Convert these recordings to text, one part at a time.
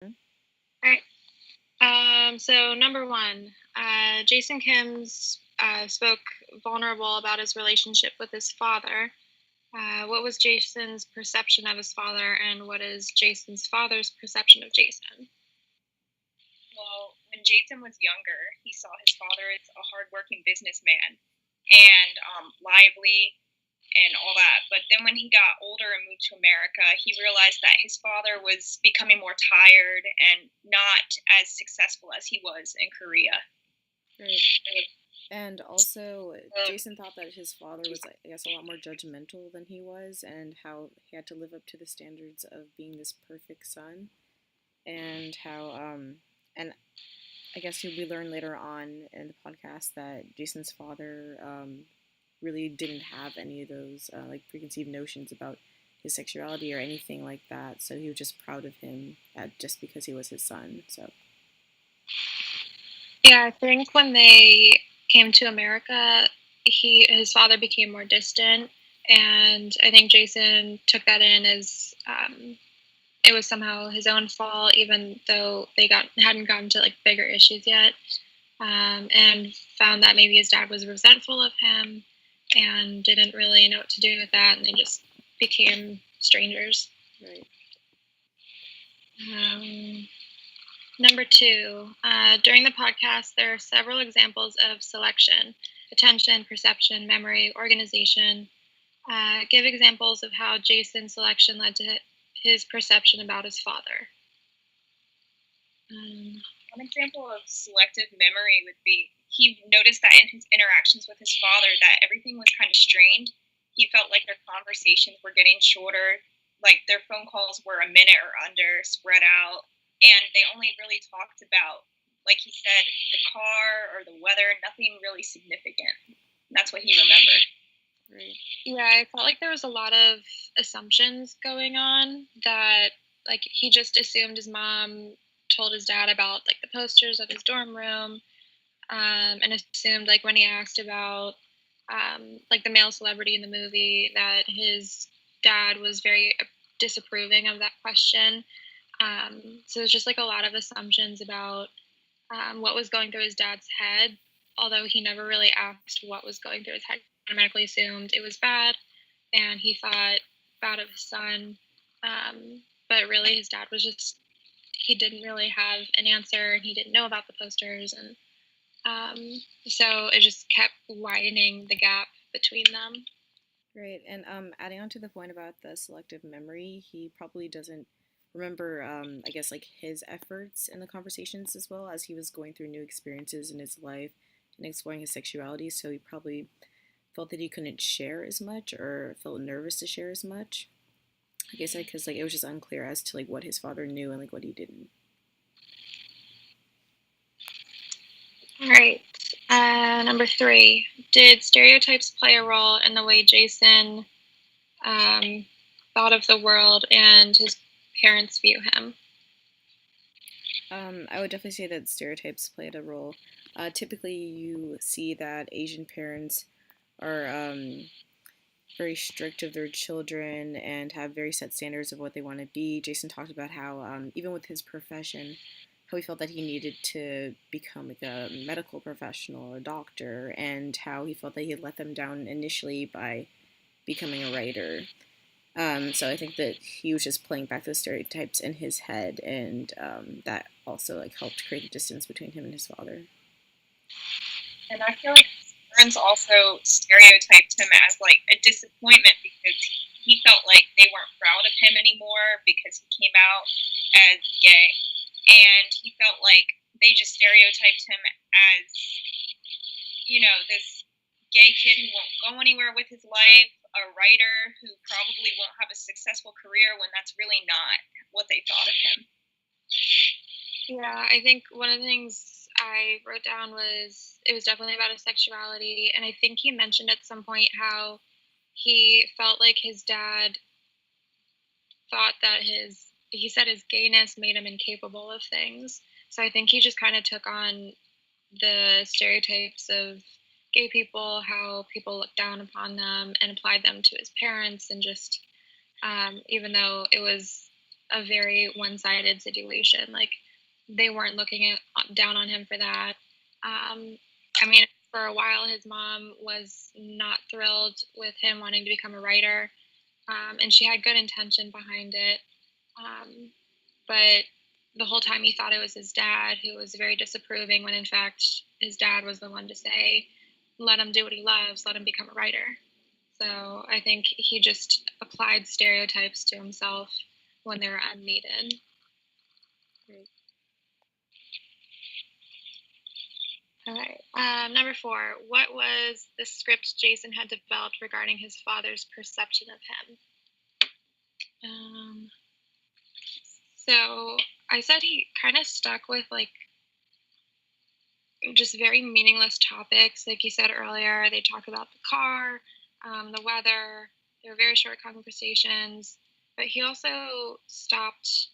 All right. So number one, Jason Kim's spoke vulnerable about his relationship with his father. What was Jason's perception of his father, and what is Jason's father's perception of Jason? Well, when Jason was younger, he saw his father as a hardworking businessman and lively and all that. But then when he got older and moved to America, he realized that his father was becoming more tired and not as successful as he was in Korea. Right. And also, Jason thought that his father was, I guess, a lot more judgmental than he was, and how he had to live up to the standards of being this perfect son, and how, and I guess we learn later on in the podcast that Jason's father really didn't have any of those like preconceived notions about his sexuality or anything like that. So he was just proud of him just because he was his son. So Yeah, I think when they came to America, his father became more distant, and I think Jason took that in as it was somehow his own fault, even though they hadn't gotten to like bigger issues yet, and found that maybe his dad was resentful of him and didn't really know what to do with that, and they just became strangers. right. Number two, during the podcast, there are several examples of selection: attention, perception, memory, organization. Give examples of how Jason's selection led to his perception about his father. One example of selective memory would be he noticed that in his interactions with his father that everything was kind of strained. He felt like their conversations were getting shorter, like their phone calls were a minute or under, spread out, and they only really talked about, like he said, the car or the weather, nothing really significant. And that's what he remembered. Right. Yeah, I felt like there was a lot of assumptions going on, that like he just assumed his mom told his dad about like the posters of his dorm room, and assumed like when he asked about like the male celebrity in the movie, that his dad was very disapproving of that question. So it's just like a lot of assumptions about what was going through his dad's head, although he never really asked what was going through his head. He automatically assumed it was bad, and he thought bad of his son. But really, his dad was just, he didn't really have an answer, and he didn't know about the posters, and so it just kept widening the gap between them. Right, and adding on to the point about the selective memory, he probably doesn't remember, I guess, like his efforts in the conversations as well, as he was going through new experiences in his life and exploring his sexuality. So he probably felt that he couldn't share as much, or felt nervous to share as much. I guess because like it was just unclear as to like what his father knew and like what he didn't. All right. Number three, did stereotypes play a role in the way Jason thought of the world and his parents view him? I would definitely say that stereotypes played a role. Typically, you see that Asian parents are very strict of their children and have very set standards of what they want to be. Jason talked about how, even with his profession, how he felt that he needed to become like a medical professional, a doctor, and how he felt that he had let them down initially by becoming a writer. So I think that he was just playing back those stereotypes in his head, and that also like helped create a distance between him and his father. And I feel like his parents also stereotyped him as like a disappointment because he felt like they weren't proud of him anymore because he came out as gay, and he felt like they just stereotyped him as, you know, this gay kid who won't go anywhere with his life, a writer who probably won't have a successful career, when that's really not what they thought of him. Yeah, I think one of the things I wrote down was it was definitely about his sexuality, and I think he mentioned at some point how he felt like his dad thought that he said his gayness made him incapable of things. So I think he just kind of took on the stereotypes of gay people, how people look down upon them, and applied them to his parents, and just even though it was a very one-sided situation. Like, they weren't looking down on him for that. I mean, for a while, his mom was not thrilled with him wanting to become a writer, and she had good intention behind it. But the whole time he thought it was his dad who was very disapproving, when in fact his dad was the one to say, let him do what he loves, let him become a writer. So I think he just applied stereotypes to himself when they were unneeded. Great. All right. Number 4. What was the script Jason had developed regarding his father's perception of him? So I said he kind of stuck with like just very meaningless topics. Like you said earlier, they talk about the car, the weather. They were very short conversations. But he also stopped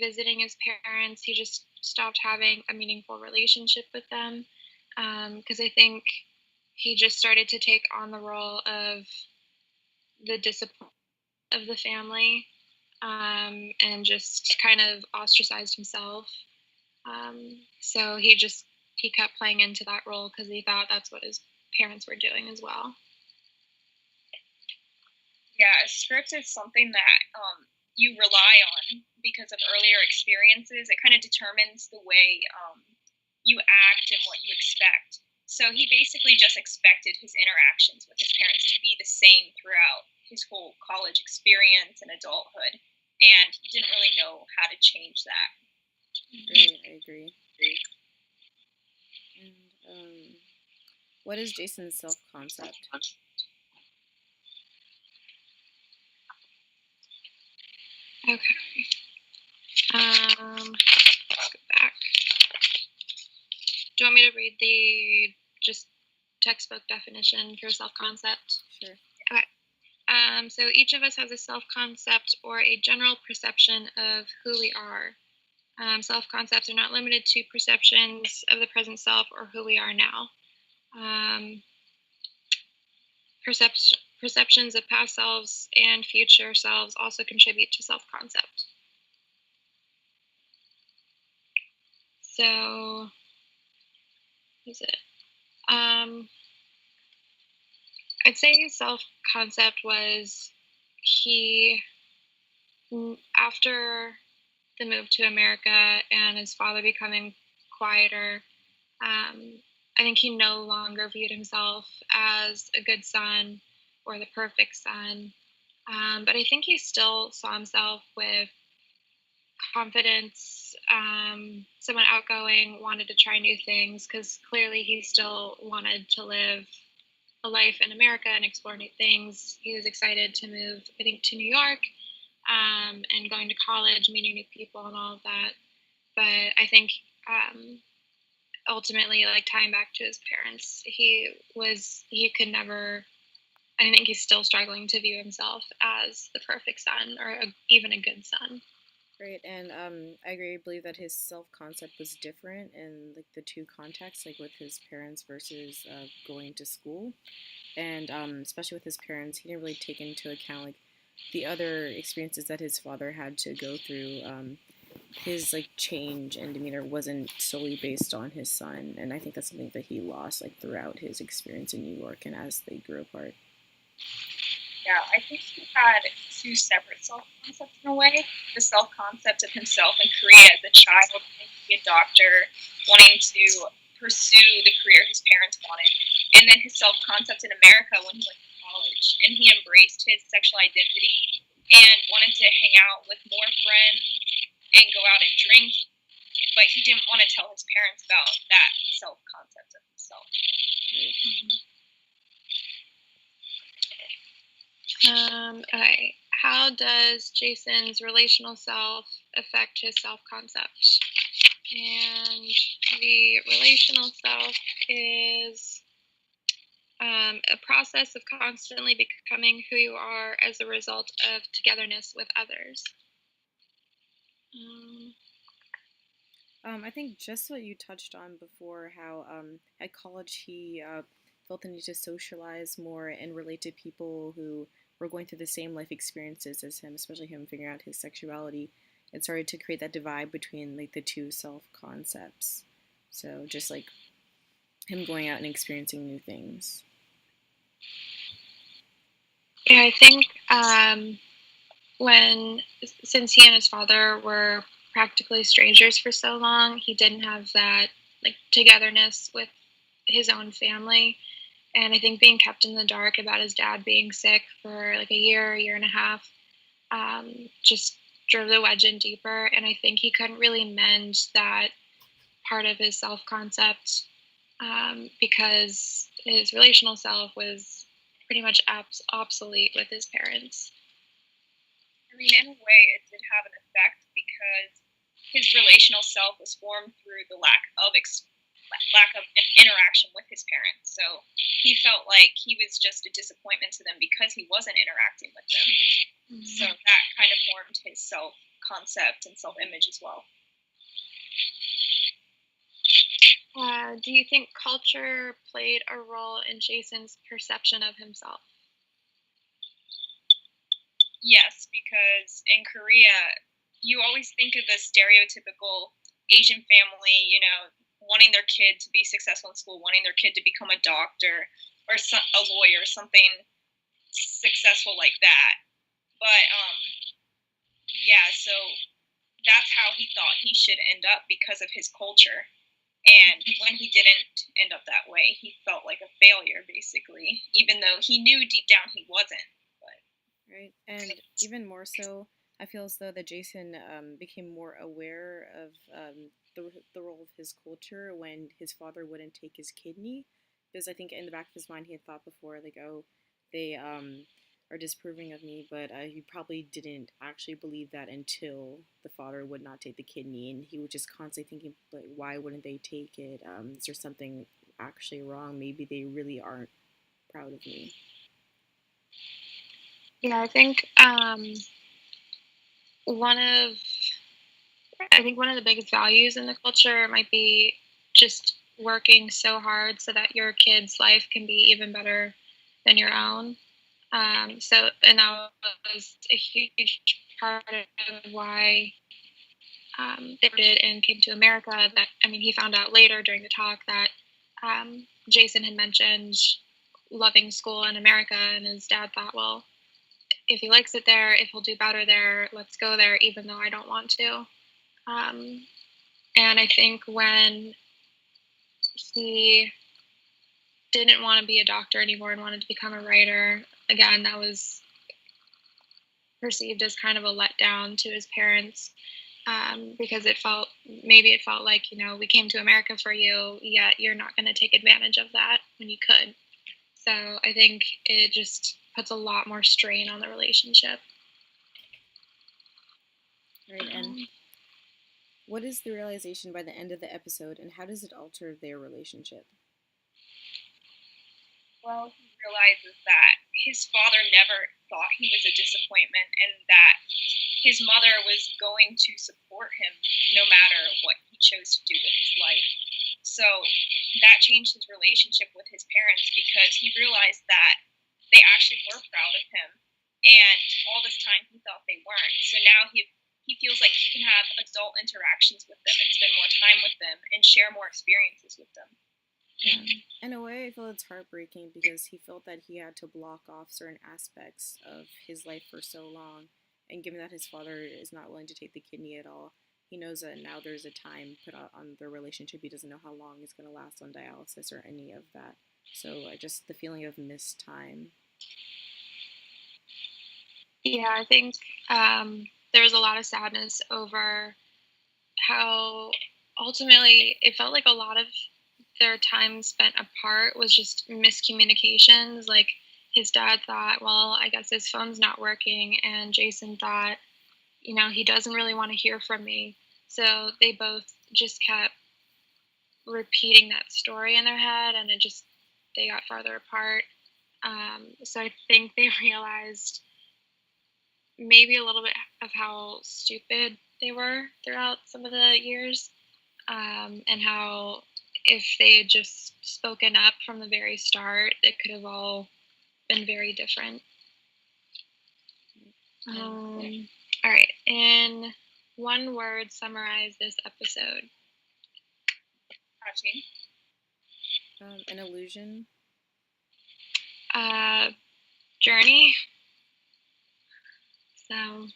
visiting his parents. He just stopped having a meaningful relationship with them, because I think he just started to take on the role of the discipline of the family, and just kind of ostracized himself. So he kept playing into that role because he thought that's what his parents were doing as well. Yeah, a script is something that you rely on because of earlier experiences. It kind of determines the way you act and what you expect. So he basically just expected his interactions with his parents to be the same throughout his whole college experience and adulthood, and he didn't really know how to change that. I agree. And what is Jason's self-concept? Okay. Let's go back. Do you want me to read the just textbook definition for self-concept? Sure. Okay. So each of us has a self-concept or a general perception of who we are. Self-concepts are not limited to perceptions of the present self or who we are now. Perceptions of past selves and future selves also contribute to self-concept. So, what is it? I'd say his self-concept was after the move to America and his father becoming quieter, I think he no longer viewed himself as a good son or the perfect son. But I think he still saw himself with confidence, someone outgoing, wanted to try new things, because clearly he still wanted to live a life in America and explore new things. He was excited to move, I think, to New York, and going to college, meeting new people and all of that. But I think ultimately, like, tying back to his parents, I think he's still struggling to view himself as the perfect son or even a good son. Right, and I agree. I believe that his self-concept was different in like the two contexts, like with his parents versus going to school, and especially with his parents, he didn't really take into account like the other experiences that his father had to go through. His like change and demeanor wasn't solely based on his son, and I think that's something that he lost like throughout his experience in New York and as they grew apart. Yeah, I think he had two separate self-concepts in a way. The self-concept of himself in Korea as a child, wanting to be a doctor, wanting to pursue the career his parents wanted, and then his self-concept in America when he went to college, and he embraced his sexual identity and wanted to hang out with more friends and go out and drink, but he didn't want to tell his parents about that self-concept of himself. Okay. How does Jason's relational self affect his self-concept? And the relational self is a process of constantly becoming who you are as a result of togetherness with others. I think just what you touched on before, how at college he felt the need to socialize more and relate to people who were going through the same life experiences as him, especially him figuring out his sexuality. it started to create that divide between like the two self concepts. So just like him going out and experiencing new things. Yeah, I think since he and his father were practically strangers for so long, he didn't have that like togetherness with his own family. And I think being kept in the dark about his dad being sick for like a year and a half, just drove the wedge in deeper. And I think he couldn't really mend that part of his self concept because his relational self was pretty much obsolete with his parents. I mean, in a way, it did have an effect because his relational self was formed through the lack of interaction with his parents. So he felt like he was just a disappointment to them because he wasn't interacting with them. Mm-hmm. So that kind of formed his self-concept and self-image as well. Do you think culture played a role in Jason's perception of himself? Yes, because in Korea, you always think of the stereotypical Asian family, wanting their kid to be successful in school, wanting their kid to become a doctor or a lawyer, something successful like that. But, so that's how he thought he should end up because of his culture. And when he didn't end up that way, he felt like a failure, basically, even though he knew deep down he wasn't. Right, and even more so, I feel as though that Jason became more aware of the role of his culture when his father wouldn't take his kidney, because I think in the back of his mind he had thought before, like, oh, they are disapproving of me, but he probably didn't actually believe that until the father would not take the kidney, and he was just constantly thinking, like, why wouldn't they take it? Is there something actually wrong? Maybe they really aren't proud of me. Yeah, I think one of the biggest values in the culture might be just working so hard so that your kid's life can be even better than your own. And that was a huge part of why they did and came to America. That he found out later during the talk that Jason had mentioned loving school in America, and his dad thought, well, if he likes it there, if he'll do better there, let's go there, even though I don't want to. And I think when he didn't want to be a doctor anymore and wanted to become a writer, again, that was perceived as kind of a letdown to his parents, because it felt like, we came to America for you, yet you're not going to take advantage of that when you could. So I think it just puts a lot more strain on the relationship. Right, and what is the realization by the end of the episode, and how does it alter their relationship? Well, he realizes that his father never thought he was a disappointment, and that his mother was going to support him no matter what he chose to do with his life. So that changed his relationship with his parents, because he realized that they actually were proud of him, and all this time he thought they weren't. So now he feels like he can have adult interactions with them and spend more time with them and share more experiences with them. Yeah. In a way, I feel it's heartbreaking because he felt that he had to block off certain aspects of his life for so long. And given that his father is not willing to take the kidney at all, he knows that now there's a time put out on their relationship. He doesn't know how long it's going to last on dialysis or any of that. So just the feeling of missed time. Yeah, I think there was a lot of sadness over how ultimately it felt like a lot of their time spent apart was just miscommunications. Like, his dad thought, well, I guess his phone's not working, and Jason thought, he doesn't really want to hear from me. So they both just kept repeating that story in their head, and they got farther apart. So I think they realized maybe a little bit of how stupid they were throughout some of the years, and how if they had just spoken up from the very start, it could have all been very different. All right, in One word summarize this episode. Touching. An illusion. Journey. So